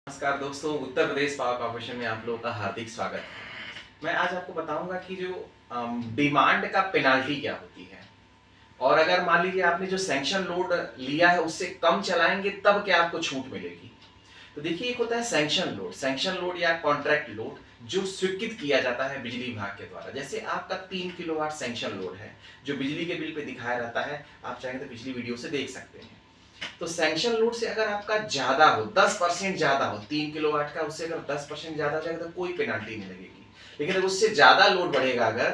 नमस्कार दोस्तों, Uttar Pradesh power corporation में आप लोगों का हार्दिक स्वागत है। मैं आज आपको बताऊंगा कि जो डिमांड का पेनाल्टी क्या होती है, और अगर मान लीजिए आपने जो सैंक्शन लोड लिया है उससे कम चलाएंगे तब क्या आपको छूट मिलेगी। तो देखिए, एक होता है सैंक्शन लोड या कॉन्ट्रैक्ट लोड जो स्वीकृत किया जाता है बिजली विभाग के द्वारा। जैसे आपका 3 किलोवाट सैंक्शन लोड है जो बिजली के बिल पे दिखाया रहता है, आप चाहें तो पिछली वीडियो से देख सकते हैं। तो सैंक्शन लोड से अगर आपका ज्यादा हो, 10% ज्यादा हो, 3 किलोवाट का, उससे अगर 10% ज्यादा हो जाएगा तो कोई पेनाल्टी नहीं लगेगी। लेकिन अगर उससे ज्यादा लोड बढ़ेगा अगर,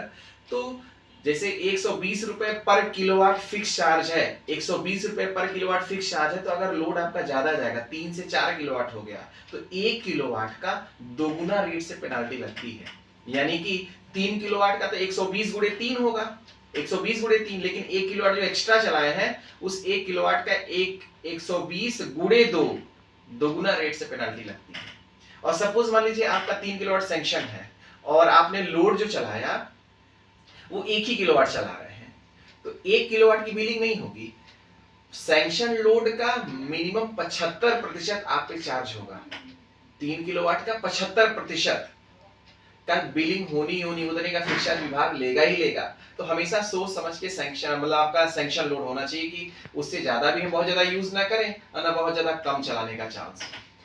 तो जैसे 120 रुपए पर किलोवाट फिक्स चार्ज है, 120 रुपए पर किलोवाट फिक्स चार्ज है, तो अगर लोड आपका ज्यादा जाएगा, 3 से 4 किलोवाट हो गया, तो 1 किलोवाट का दोगुना रेट से पेनाल्टी लगती है। यानी कि 3 किलोवाट का तो 120 गुणे 3 होगा, 120 गुणे 3, लेकिन 1 किलोवाट जो एक्स्ट्रा चलाए हैं उस 1 किलोवाट का 120 गुणे 2 दोगुना रेट से पेनाल्टी लगती है। और सपोज मान लीजिए आपका 3 किलोवाट सैंक्शन है और आपने लोड जो चलाया वो 1 ही किलोवाट चला रहे हैं, तो 1 किलोवाट की बिलिंग नहीं होगी। सैंक्शन लोड का मिनिमम 75% आप पे चार्ज होगा। 3 किलोवाट का 75% का बिलिंग होनी उतने का फिक्सर विभाग लेगा ही लेगा। तो हमेशा सोच समझ के सैंक्शन, मतलब आपका सैंक्शन लोड होना चाहिए कि उससे ज्यादा भी हम बहुत ज्यादा यूज ना करें और ना बहुत ज्यादा कम चलाने का चांस।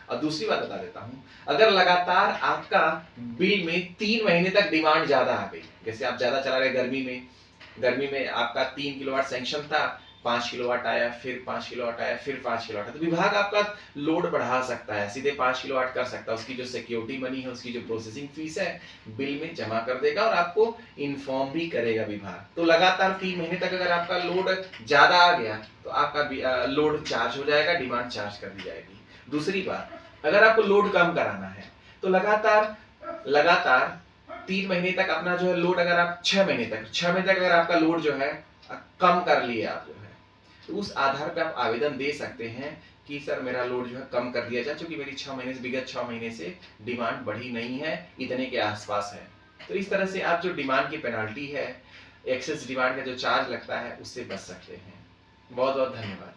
और दूसरी बात बता देता हूं, अगर लगातार आपका बिल में 3 महीने तक डिमांड ज्यादा आ गई, जैसे आप ज्यादा चला रहे गर्मी में आपका 3 किलोवाट सैंक्शन था, 5 किलोवाट आया, फिर 5 किलोवाट आया, फिर 5 किलोवाट, तो विभाग आपका लोड बढ़ा सकता है, सीधे 5 किलोवाट कर सकता है। उसकी जो सिक्योरिटी मनी है, उसकी जो प्रोसेसिंग फीस है, बिल में जमा कर देगा और आपको इन्फॉर्म भी करेगा विभाग। तो लगातार 3 महीने तक अगर आपका लोड ज्यादा आ गया तो आपका लोड चार्ज हो जाएगा, डिमांड चार्ज कर दी जाएगी। दूसरी बात, अगर आपको लोड कम कराना है तो लगातार लगातार 3 महीने तक अपना जो है लोड, अगर आप 6 महीने तक अगर आपका लोड जो है कम कर लिए आप जो है, तो उस आधार पे आप आवेदन दे सकते हैं कि सर मेरा लोड जो है कम कर दिया जाए, क्योंकि मेरी 6 महीने से विगत 6 महीने से डिमांड बढ़ी नहीं है, इतने के आसपास है। तो इस तरह से आप जो डिमांड की पेनाल्टी है, एक्सेस डिमांड का जो चार्ज लगता है, उससे बच सकते हैं। बहुत बहुत धन्यवाद।